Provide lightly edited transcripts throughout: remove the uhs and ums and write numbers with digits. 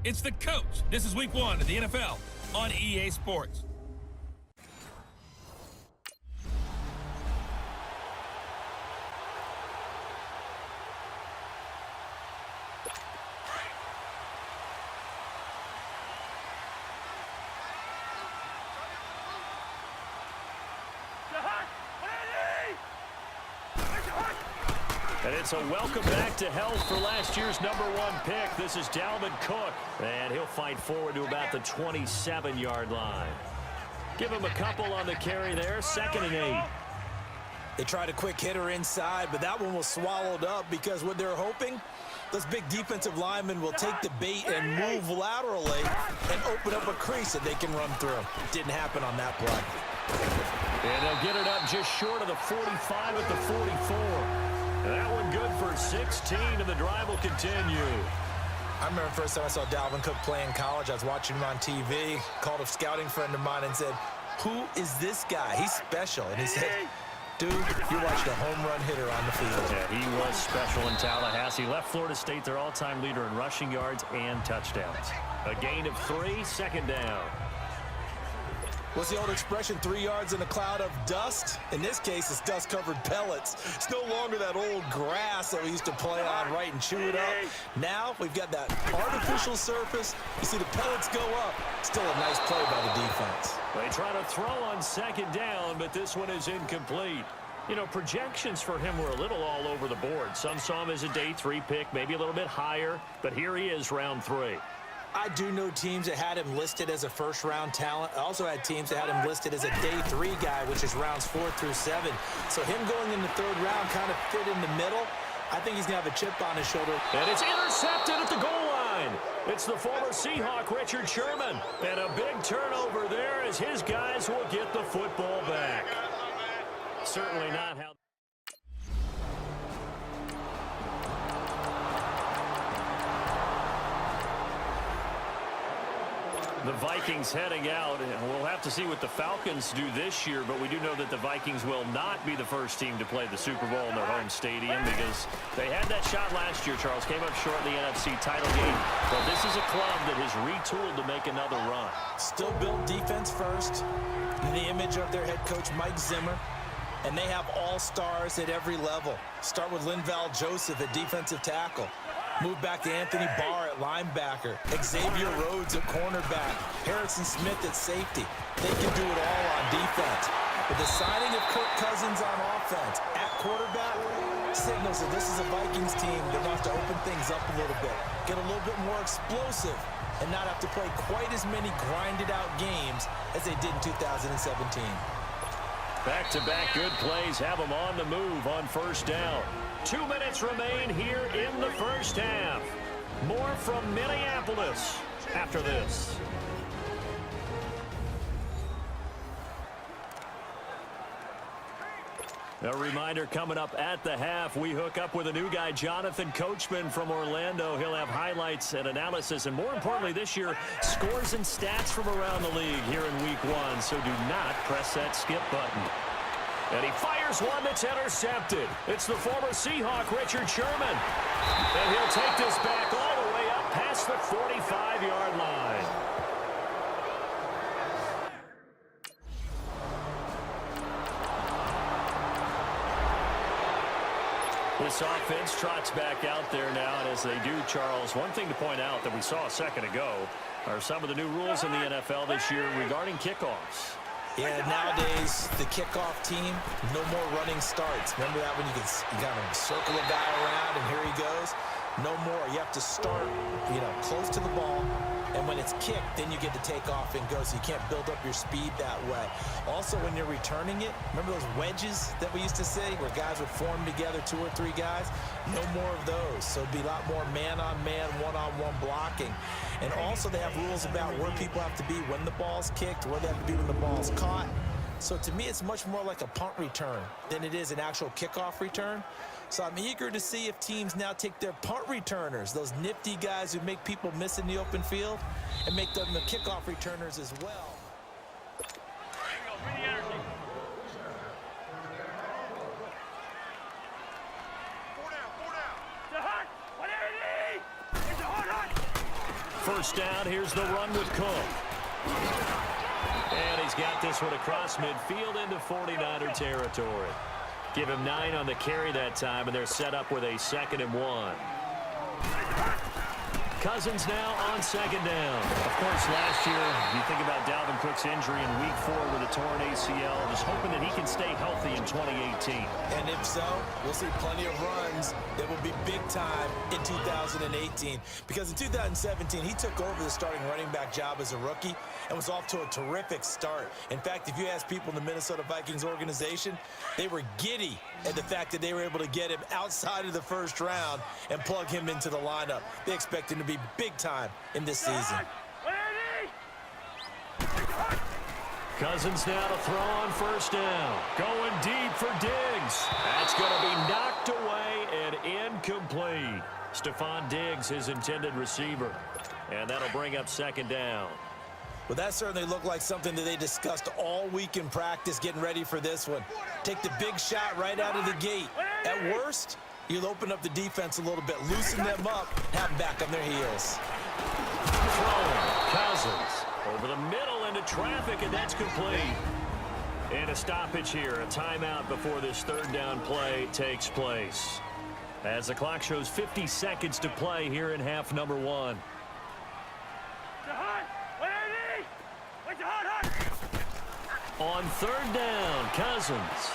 It's the coach. This is week 1 of the NFL on EA Sports. And it's a welcome back to health for last year's #1 pick. This is Dalvin Cook, and he'll fight forward to about the 27-yard line. Give him a couple on the carry there, 2nd and 8. They tried a quick hitter inside, but that one was swallowed up because what they're hoping, those big defensive linemen will take the bait and move laterally and open up a crease that they can run through. Didn't happen on that play. And they'll get it up just short of the 45 at the 44. That one good for 16, and the drive will continue. I remember the first time I saw Dalvin Cook play in college. I was watching him on TV, called a scouting friend of mine and said, "Who is this guy? He's special." And he said, "Dude, you watched a home run hitter on the field." Yeah, he was special in Tallahassee. Left Florida State their all-time leader in rushing yards and touchdowns. A gain of 3, 2nd down. What's the old expression, 3 yards in a cloud of dust? In this case, it's dust-covered pellets. It's no longer that old grass that we used to play on, right, and chew it up. Now we've got that artificial surface. You see the pellets go up. Still a nice play by the defense. They try to throw on 2nd down, but this one is incomplete. You know, projections for him were a little all over the board. Some saw him as a day 3 pick, maybe a little bit higher, but here he is, round 3. I do know teams that had him listed as a first-round talent. I also had teams that had him listed as a day 3 guy, which is rounds 4 through 7. So him going in the 3rd round kind of fit in the middle. I think he's going to have a chip on his shoulder. And it's intercepted at the goal line. It's the former Seahawk, Richard Sherman. And a big turnover there as his guys will get the football back. Certainly not how... The Vikings heading out, and we'll have to see what the Falcons do this year, but we do know that the Vikings will not be the first team to play the Super Bowl in their home stadium because they had that shot last year, Charles. Came up short in the NFC title game, but this is a club that has retooled to make another run. Still built defense first, in the image of their head coach, Mike Zimmer, and they have all-stars at every level. Start with Linval Joseph at defensive tackle. Move back to Anthony Barr at linebacker. Xavier Rhodes at cornerback. Harrison Smith at safety. They can do it all on defense. But the signing of Kirk Cousins on offense at quarterback signals that this is a Vikings team that wants to open things up a little bit, get a little bit more explosive, and not have to play quite as many grinded-out games as they did in 2017. Back-to-back good plays have them on the move on 1st down. 2 minutes remain here in the 1st half. More from Minneapolis after this. A reminder coming up at the half, we hook up with a new guy, Jonathan Coachman from Orlando. He'll have highlights and analysis, and more importantly this year, scores and stats from around the league here in week 1. So do not press that skip button. And he fires one that's intercepted. It's the former Seahawk, Richard Sherman. And he'll take this back all the way up past the 45-yard line. This offense trots back out there now, and as they do, Charles, one thing to point out that we saw a second ago are some of the new rules in the NFL this year regarding kickoffs. Yeah, nowadays, the kickoff team, no more running starts. Remember that when you kind of circle a guy around and here he goes? No more. You have to start, close to the ball. And when it's kicked, then you get to take off and go, so you can't build up your speed that way. Also, when you're returning it, remember those wedges that we used to say where guys would form together, 2 or 3 guys? No more of those. So it'd be a lot more man-on-man, one-on-one blocking. And also they have rules about where people have to be when the ball's kicked, where they have to be when the ball's caught. So to me, it's much more like a punt return than it is an actual kickoff return. So I'm eager to see if teams now take their punt returners, those nifty guys who make people miss in the open field, and make them the kickoff returners as well. Bring the energy. 4 down. To Hunt. Whatever it is. It's a hard Hunt. First down, here's the run with Cook. And he's got this one across midfield into 49er territory. Give him 9 on the carry that time, and they're set up with a 2nd and 1. Cousins now on 2nd down. Of course, last year, you think about Dalvin Cook's injury in Week 4 with a torn ACL, just hoping that he can stay healthy in 2018. And if so, we'll see plenty of runs that will be big time in 2018. Because in 2017, he took over the starting running back job as a rookie and was off to a terrific start. In fact, if you ask people in the Minnesota Vikings organization, they were giddy at the fact that they were able to get him outside of the first round and plug him into the lineup. They expect him to be big time in this season. Cousins now to throw on first down. Going deep for Diggs. That's going to be knocked away and incomplete. Stephon Diggs, his intended receiver. And that'll bring up 2nd down. Well, that certainly looked like something that they discussed all week in practice getting ready for this one. Take the big shot right out of the gate. At worst, you'll open up the defense a little bit, loosen them up, have them back on their heels. Throwing, Cousins over the middle into traffic, and that's complete. And a stoppage here, a timeout before this 3rd down play takes place. As the clock shows 50 seconds to play here in half number 1. On 3rd down, Cousins.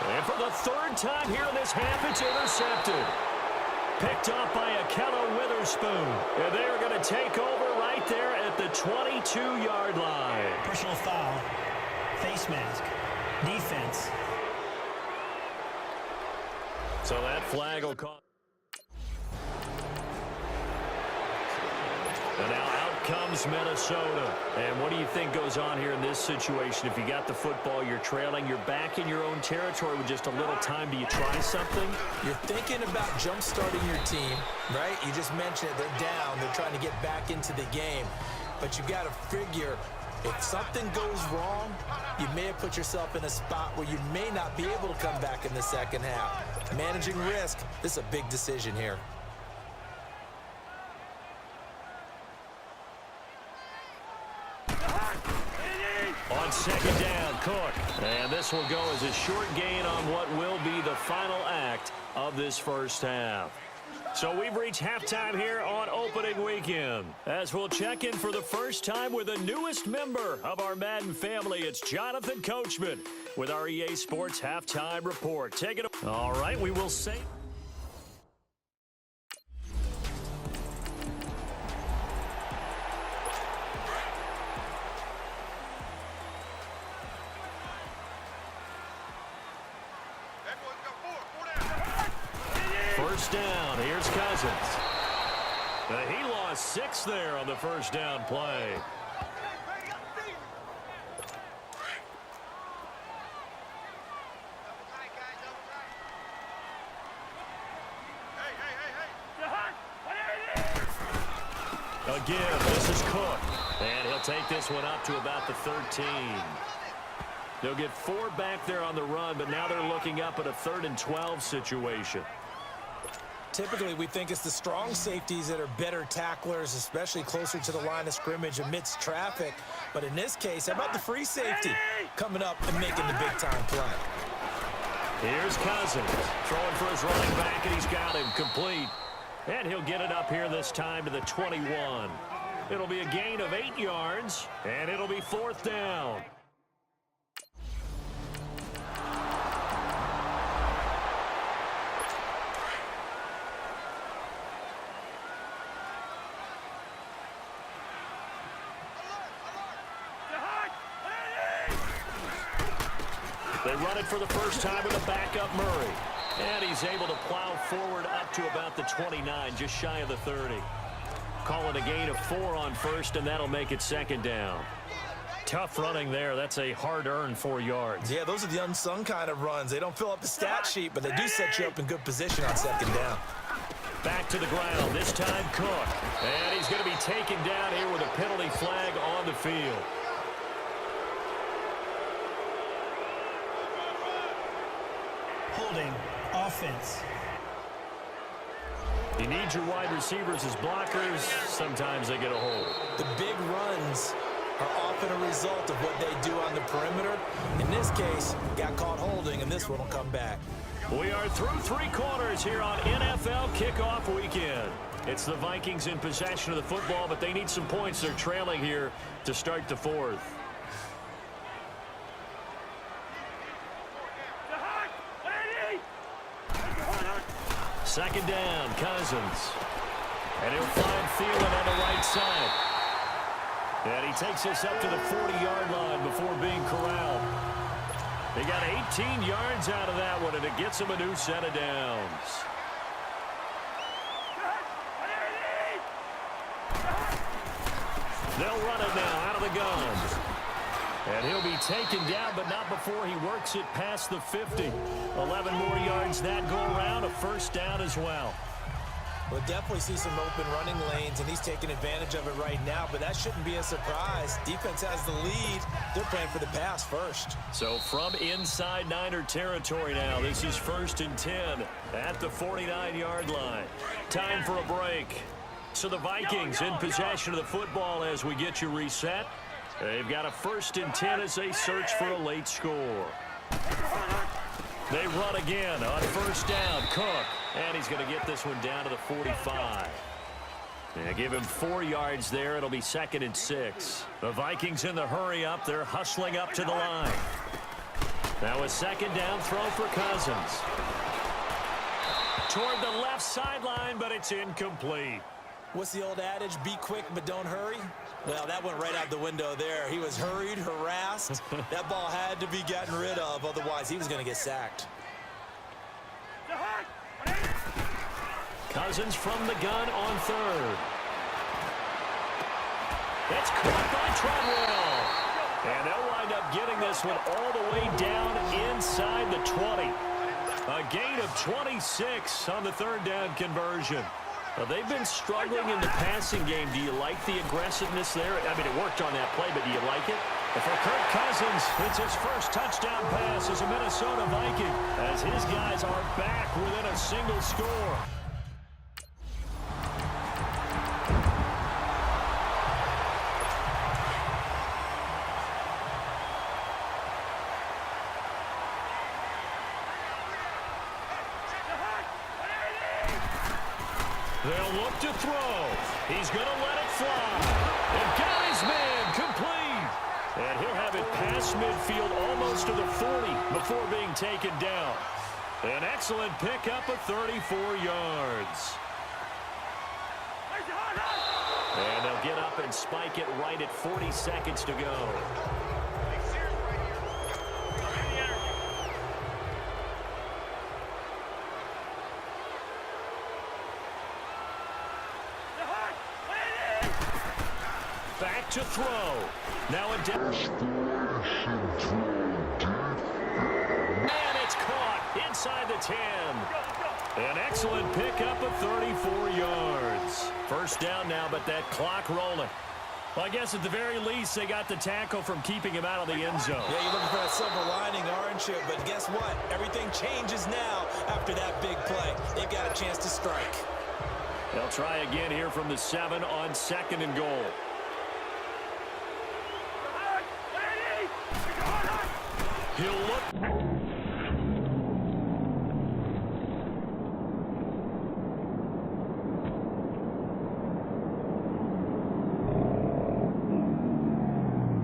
And for the 3rd time here in this half, it's intercepted. Picked up by Akello Witherspoon. And they're going to take over right there at the 22-yard line. Personal foul, face mask, defense. So that flag will call. And now out comes Minnesota. And what do you think goes on here in this situation? If you got the football, you're trailing, you're back in your own territory with just a little time. Do you try something? You're thinking about jump-starting your team, right? You just mentioned it. They're down. They're trying to get back into the game. But you got to figure, if something goes wrong, you may have put yourself in a spot where you may not be able to come back in the second half. Managing risk, this is a big decision here. On 2nd down, Cook. And this will go as a short gain on what will be the final act of this first half. So we've reached halftime here on opening weekend. As we'll check in for the first time with the newest member of our Madden family, it's Jonathan Coachman with our EA Sports Halftime Report. Take it away. All right, we will say... First down, here's Cousins. He lost 6 there on the first down play. Again, this is Cook. And he'll take this one up to about the 13. They'll get 4 back there on the run, but now they're looking up at a 3rd and 12 situation. Typically, we think it's the strong safeties that are better tacklers, especially closer to the line of scrimmage amidst traffic. But in this case, how about the free safety coming up and making the big-time play? Here's Cousins throwing for his running back, and he's got him complete. And he'll get it up here this time to the 21. It'll be a gain of 8 yards, and it'll be 4th down. They run it for the first time with a backup Murray. And he's able to plow forward up to about the 29, just shy of the 30. Call it a gain of 4 on first, and that'll make it 2nd down. Tough running there. That's a hard-earned 4 yards. Yeah, those are the unsung kind of runs. They don't fill up the stat sheet, but they do set you up in good position on 2nd down. Back to the ground, this time Cook. And he's going to be taken down here with a penalty flag on the field. Holding, offense. You need your wide receivers as blockers. Sometimes they get a hold. The big runs are often a result of what they do on the perimeter. In this case, got caught holding, and this one will come back. We are through 3 quarters here on NFL Kickoff Weekend. It's the Vikings in possession of the football, but they need some points. They're trailing here to start the 4th. Second down, Cousins. And he'll find Thielen on the right side. And he takes us up to the 40-yard line before being corralled. They got 18 yards out of that one, and it gets him a new set of downs. They'll run it now out of the gun. And he'll be taken down, but not before he works it past the 50. 11 more yards that go around, a first down as well. We'll definitely see some open running lanes, and he's taking advantage of it right now, but that shouldn't be a surprise. Defense has the lead. They're playing for the pass first. So from inside Niner territory now, this is 1st and 10 at the 49-yard line. Time for a break. So the Vikings in possession of the football as we get you reset. They've got a 1st and 10 as they search for a late score. They run again on 1st down. Cook. And he's going to get this one down to the 45. They give him 4 yards there. It'll be 2nd and 6. The Vikings in the hurry up. They're hustling up to the line. Now a 2nd down throw for Cousins. Toward the left sideline, but it's incomplete. What's the old adage? Be quick, but don't hurry. Well, that went right out the window there. He was hurried, harassed. That ball had to be gotten rid of. Otherwise, he was going to get sacked. Cousins from the gun on 3rd. It's caught by Treadwell. And they'll wind up getting this one all the way down inside the 20. A gain of 26 on the 3rd down conversion. Well, they've been struggling in the passing game. Do you like the aggressiveness there? I mean, it worked on that play, but do you like it? For Kirk Cousins, it's his first touchdown pass as a Minnesota Viking, as his guys are back within a single score. They'll look to throw. He's going to let it fly. And got his man complete. And he'll have it past midfield almost to the 40 before being taken down. An excellent pickup of 34 yards. And they'll get up and spike it right at 40 seconds to go. Back to throw. Now a down. And it's caught inside the 10. An excellent pickup of 34 yards. First down now, but that clock rolling. Well, I guess at the very least, they got the tackle from keeping him out of the end zone. Yeah, you're looking for that silver lining, aren't you? But guess what? Everything changes now after that big play. They've got a chance to strike. They'll try again here from the 7 on 2nd and goal. He'll look.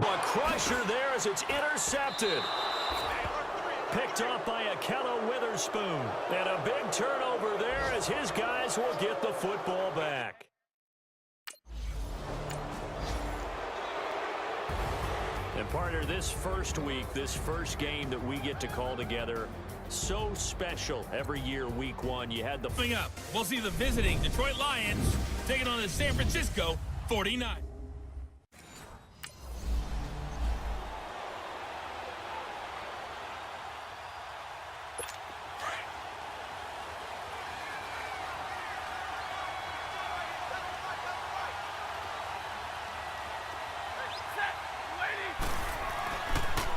A crusher there as it's intercepted. Picked off by Akello Witherspoon. And a big turnover there as his guys will get the football back. And partner, this first week, this first game that we get to call together, so special every year, week 1. You had the... Coming up, we'll see the visiting Detroit Lions taking on the San Francisco 49.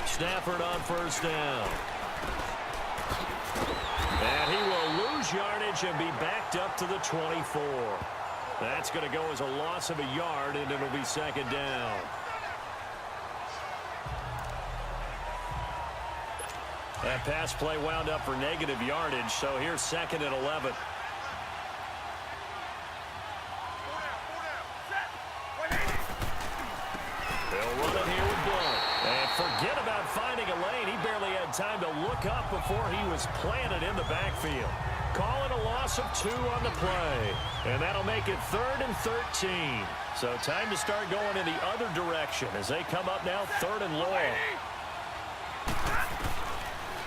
Stafford on first down. And he will lose lose yardage and be backed up to the 24. That's going to go as a loss of a yard, and it'll be second down. That pass play wound up for negative yardage, so here's second and 11. They'll run it here with Blunt. And forget about finding a lane. He barely had time to look up before he was planted in the backfield. Calling a loss of 2 on the play. And that'll make it 3rd and 13. So time to start going in the other direction as they come up now 3rd and long.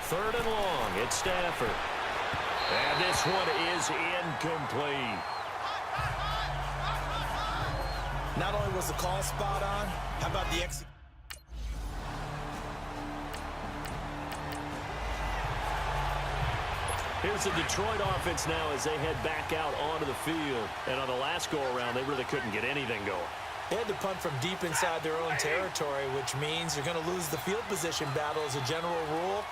3rd and long. It's Stafford. And this one is incomplete. Not only was the call spot on, how about the execution? Here's the Detroit offense now as they head back out onto the field. And on the last go-around, they really couldn't get anything going. They had to punt from deep inside their own territory, which means you're going to lose the field position battle as a general rule.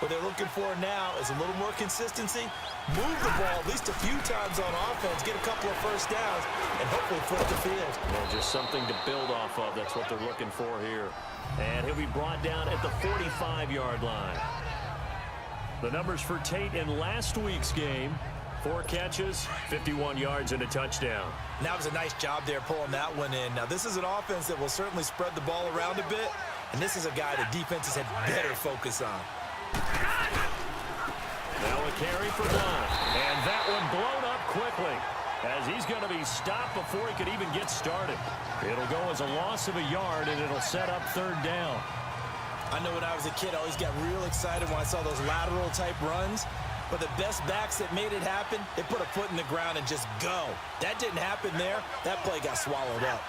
What they're looking for now is a little more consistency, move the ball at least a few times on offense, get a couple of first downs, and hopefully flip the field. Well, just something to build off of. That's what they're looking for here. And he'll be brought down at the 45-yard line. The numbers for Tate in last week's game: 4 catches, 51 yards, and a touchdown. And that was a nice job there pulling that one in. Now, this is an offense that will certainly spread the ball around a bit, and this is a guy the defenses had better focus on. Now a carry for Blunt, and that one blown up quickly as he's going to be stopped before he could even get started. It'll go as a loss of a yard, and it'll set up 3rd down. I know when I was a kid, I always got real excited when I saw those lateral-type runs. But the best backs that made it happen, they put a foot in the ground and just go. That didn't happen there. That play got swallowed up.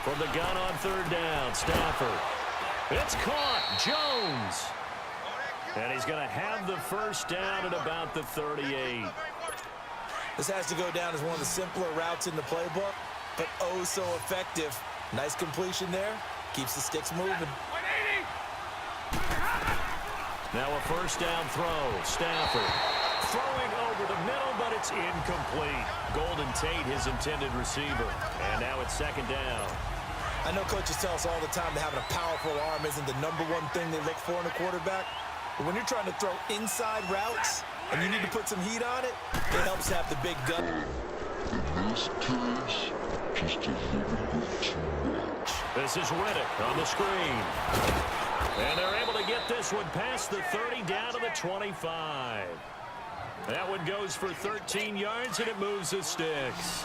From the gun on 3rd down, Stafford. It's caught. Jones. And he's going to have the first down at about the 38. This has to go down as one of the simpler routes in the playbook, but oh so effective. Nice completion there. Keeps the sticks moving. Now a first down throw. Stafford throwing over the middle, but it's incomplete. Golden Tate, his intended receiver. And now it's 2nd down. I know coaches tell us all the time that having a powerful arm isn't the #1 thing they look for in a quarterback. But when you're trying to throw inside routes and you need to put some heat on it, it helps to have the big gun. In this case, just a little bit too much. This is Riddick on the screen. And they're able to get this one past the 30 down to the 25. That one goes for 13 yards, and it moves the sticks.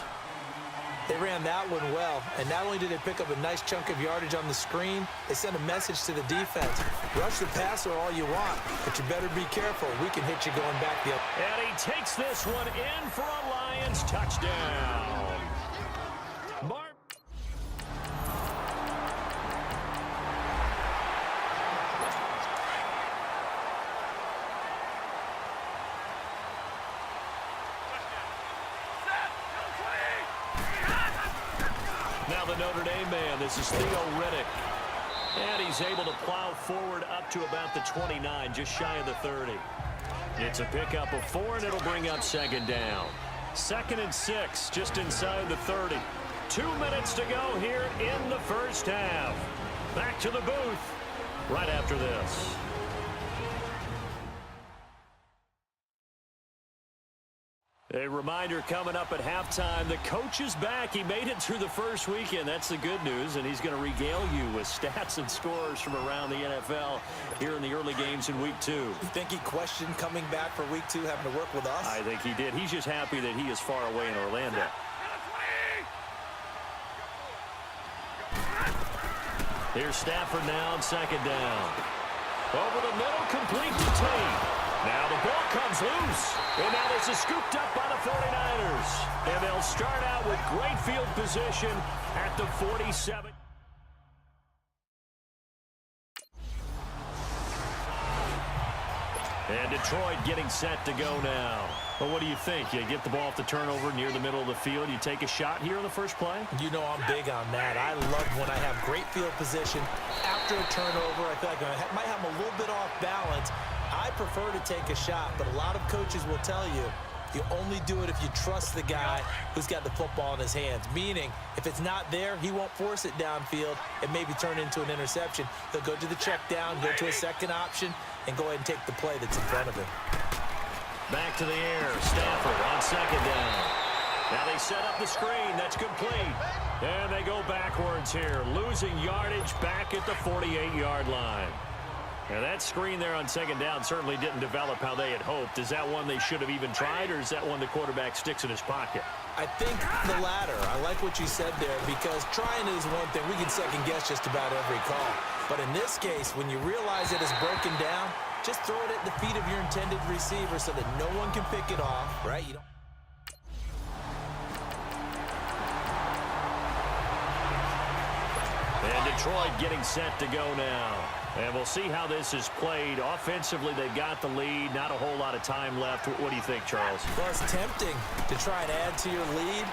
They ran that one well, and not only did they pick up a nice chunk of yardage on the screen, they sent a message to the defense. Rush the passer all you want, but you better be careful. We can hit you going back the other. And he takes this one in for a Lions touchdown. Now the Notre Dame man, this is Theo Riddick. And he's able to plow forward up to about the 29, just shy of the 30. It's a pickup of 4, and it'll bring up 2nd down. 2nd and 6, just inside the 30. 2 minutes to go here in the first half. Back to the booth right after this. A reminder coming up at halftime, the coach is back. He made it through the first weekend. That's the good news, and he's going to regale you with stats and scores from around the NFL here in the early games in Week 2. You think he questioned coming back for Week 2, having to work with us? I think he did. He's just happy that he is far away in Orlando. Here's Stafford now on 2nd down. Over the middle, complete to Tate. Now the ball comes loose, and now this is scooped up by the 49ers. And they'll start out with great field position at the 47. And Detroit getting set to go now. Well, what do you think? You get the ball off the turnover near the middle of the field. You take a shot here on the first play? You know I'm big on that. I love when I have great field position after a turnover. I feel like I might have them a little bit off balance. I prefer to take a shot, but a lot of coaches will tell you, you only do it if you trust the guy who's got the football in his hands. Meaning, if it's not there, he won't force it downfield and maybe turn into an interception. He'll go to the check down, go to a second option, and go ahead and take the play that's in front of him. Back to the air. Stafford on second down. Now they set up the screen. That's complete. And they go backwards here, losing yardage back at the 48-yard line. Now that screen there on second down certainly didn't develop how they had hoped. Is that one they should have even tried, or is that one the quarterback sticks in his pocket? I think the latter. I like what you said there, because trying is one thing. We can second guess just about every call. But in this case, when you realize it is broken down, just throw it at the feet of your intended receiver so that no one can pick it off, right? You don't. And Detroit getting set to go now. And we'll see how this is played. Offensively, they've got the lead. Not a whole lot of time left. What do you think, Charles? Well, it's tempting to try and add to your lead,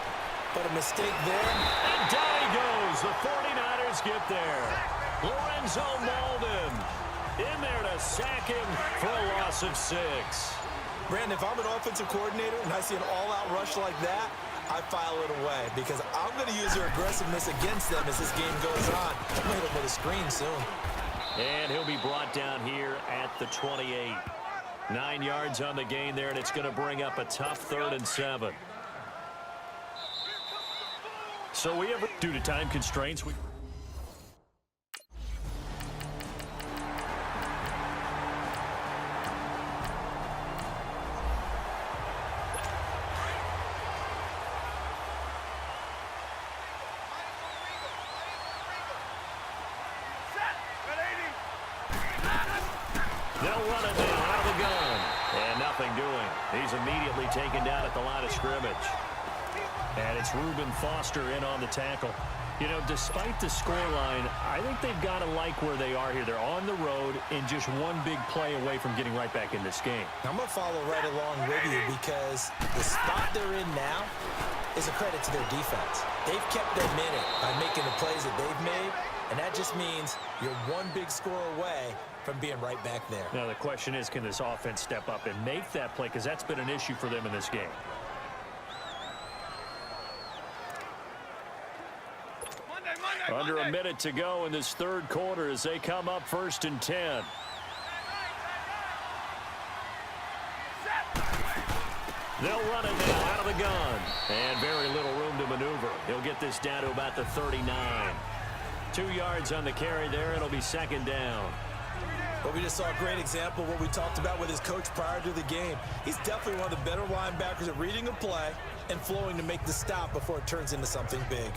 but a mistake there. And down he goes. The 49ers get there. Lorenzo Malden in there to sack him for a loss of 6. Brandon, if I'm an offensive coordinator and I see an all-out rush like that, I file it away, because I'm going to use their aggressiveness against them as this game goes on. I'm going to hit them with a screen soon. And he'll be brought down here at the 28. 9 yards on the gain there, and it's going to bring up a tough 3rd and 7. So we have, due to time constraints, they'll run it now out of the gun. And nothing doing. He's immediately taken down at the line of scrimmage. And it's Reuben Foster in on the tackle. You know, despite the scoreline, I think they've got to like where they are here. They're on the road and just one big play away from getting right back in this game. I'm going to follow right along with you, because the spot they're in now is a credit to their defense. They've kept them in it by making the plays that they've made, and that just means you're one big score away from being right back there. Now the question is, can this offense step up and make that play? Because that's been an issue for them in this game. Under a minute to go in this 3rd quarter as they come up 1st and 10. They'll run it now out of the gun. And very little room to maneuver. He'll get this down to about the 39. 2 yards on the carry there. It'll be 2nd down. But we just saw a great example of what we talked about with his coach prior to the game. He's definitely one of the better linebackers at reading a play and flowing to make the stop before it turns into something big.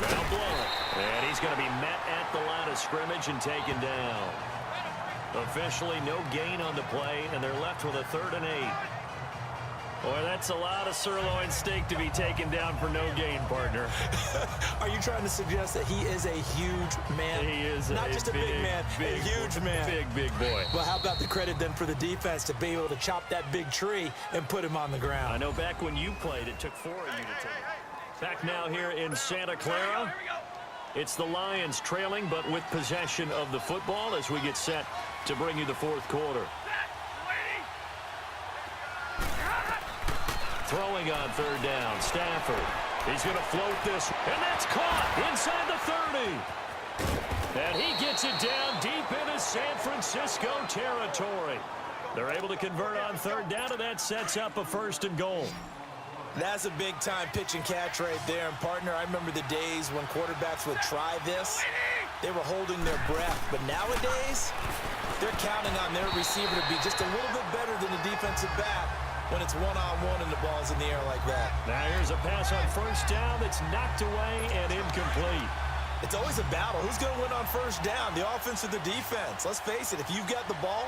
Well blown. And he's going to be met at the line of scrimmage and taken down. Officially no gain on the play, and they're left with a 3rd and 8. Boy, that's a lot of sirloin steak to be taken down for no gain, partner. Are you trying to suggest that he is a huge man? He is not just a big man, a huge man. Big boy. Well, how about the credit then for the defense to be able to chop that big tree and put him on the ground? I know back when you played, it took 4 of you to take it. Back now here in Santa Clara. It's the Lions trailing, but with possession of the football as we get set to bring you the 4th quarter. Throwing on 3rd down, Stafford. He's going to float this, and that's caught inside the 30. And he gets it down deep into San Francisco territory. They're able to convert on 3rd down, and that sets up a 1st and goal. That's a big-time pitch and catch right there. And, partner, I remember the days when quarterbacks would try this. They were holding their breath. But nowadays, they're counting on their receiver to be just a little bit better than the defensive back when it's one-on-one and the ball's in the air like that. Now here's a pass on 1st down that's knocked away and incomplete. It's always a battle. Who's going to win on 1st down, the offense or the defense? Let's face it, if you've got the ball,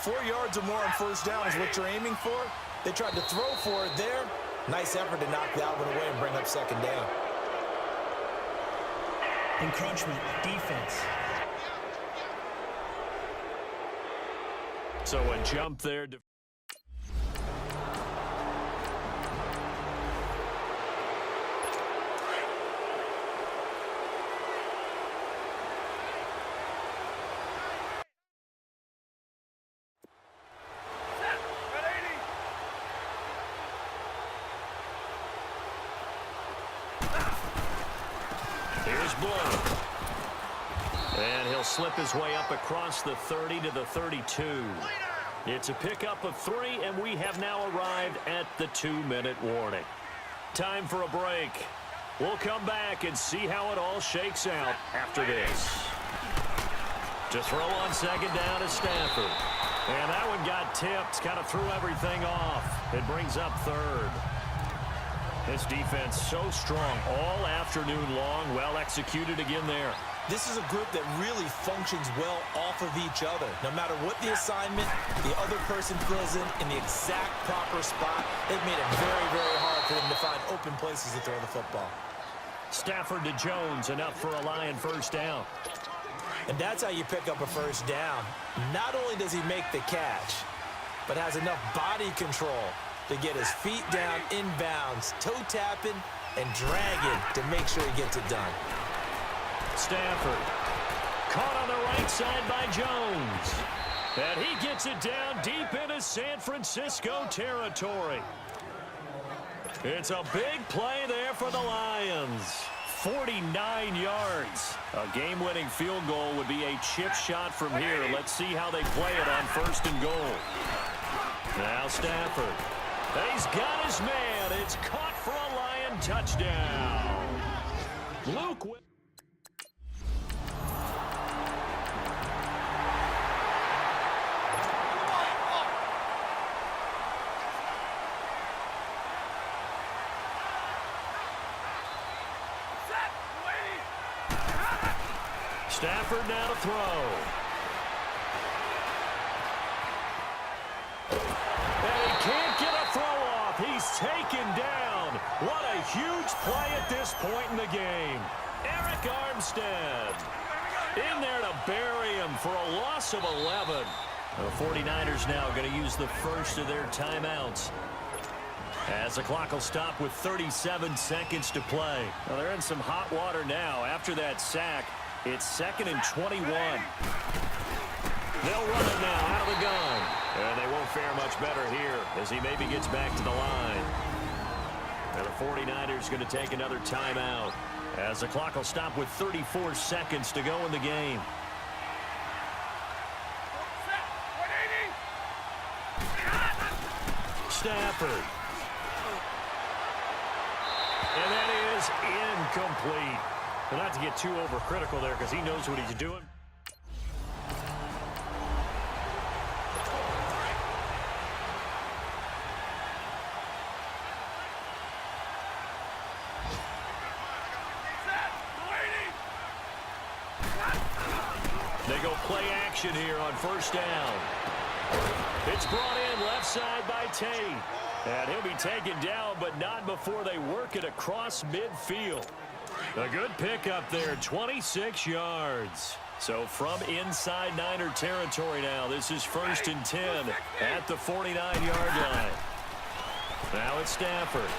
4 yards or more on 1st down is what you're aiming for. They tried to throw for it there. Nice effort to knock that one away and bring up 2nd down. Encroachment, defense. So a jump there. Here's Blue. And he'll slip his way up across the 30 to the 32. It's a pickup of 3, and we have now arrived at the 2-minute warning. Time for a break. We'll come back and see how it all shakes out after this. To throw on second down is Stafford. And that one got tipped, kind of threw everything off. It brings up third. This defense so strong all afternoon long, well executed again there. This is a group that really functions well off of each other. No matter what the assignment, the other person fills in the exact proper spot. They've made it very, very hard for them to find open places to throw the football. Stafford to Jones, enough for a Lion first down. And that's how you pick up a first down. Not only does he make the catch, but has enough body control to get his feet down inbounds, toe tapping and dragging to make sure he gets it done. Stafford caught on the right side by Jones. And he gets it down deep into San Francisco territory. It's a big play there for the Lions. 49 yards. A game-winning field goal would be a chip shot from here. Let's see how they play it on first and goal. Now Stafford. He's got his man. It's caught for a Lion touchdown. Luke. Stafford now to throw. And he can't get a throw off. He's taken down. What a huge play at this point in the game. Eric Armstead in there to bury him for a loss of 11. The 49ers now going to use the first of their timeouts, as the clock will stop with 37 seconds to play. Well, they're in some hot water now after that sack. It's 2nd and 21. They'll run it now out of the gun. And they won't fare much better here as he maybe gets back to the line. And the 49ers going to take another timeout as the clock will stop with 34 seconds to go in the game. Stafford. And that is incomplete. Well, not to get too overcritical there because he knows what he's doing. They go play action here on first down. It's brought in left side by Tate. And he'll be taken down, but not before they work it across midfield. A good pickup there, 26 yards. So from inside Niner territory now, this is 1st and 10 at the 49-yard line. Now it's Stafford.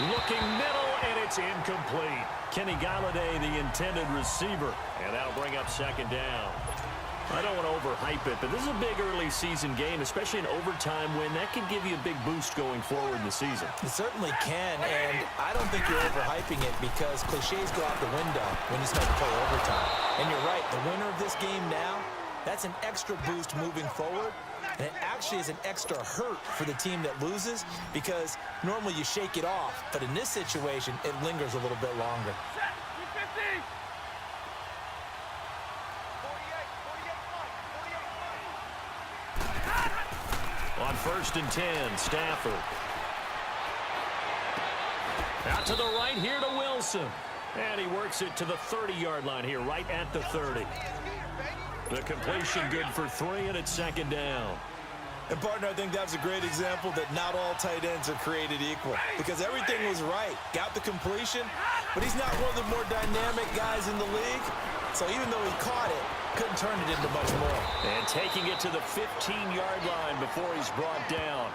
Looking middle, and it's incomplete. Kenny Galladay, the intended receiver. And that'll bring up 2nd down. I don't want to overhype it, but this is a big early season game, especially an overtime win. That can give you a big boost going forward in the season. It certainly can, and I don't think you're overhyping it because cliches go out the window when you start to play overtime. And you're right, the winner of this game now, that's an extra boost moving forward, and it actually is an extra hurt for the team that loses because normally you shake it off, but in this situation, it lingers a little bit longer. On 1st and 10, Stafford. Out to the right here to Wilson. And he works it to the 30-yard line here, right at the 30. The completion good for 3, and it's 2nd down. And, partner, I think that's a great example that not all tight ends are created equal because everything was right. Got the completion, but he's not one of the more dynamic guys in the league. So even though he caught it, couldn't turn it into much more. And taking it to the 15-yard line before he's brought down.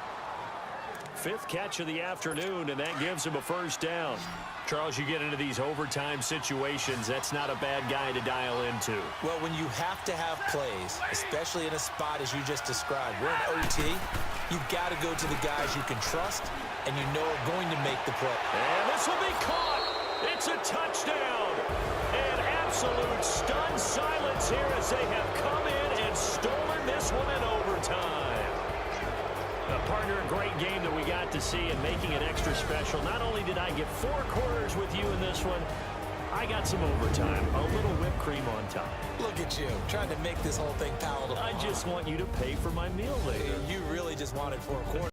5th catch of the afternoon, and that gives him a first down. Charles, you get into these overtime situations, that's not a bad guy to dial into. Well, when you have to have plays, especially in a spot as you just described, we're in OT, you've got to go to the guys you can trust and you know are going to make the play. And this will be caught. It's a touchdown. And absolute stunned silence here as they have come in and stolen this one in overtime. Partner, a great game that we got to see and making it extra special. Not only did I get 4 quarters with you in this one, I got some overtime, a little whipped cream on top. Look at you, trying to make this whole thing palatable. I just want you to pay for my meal later. You really just wanted 4 quarters.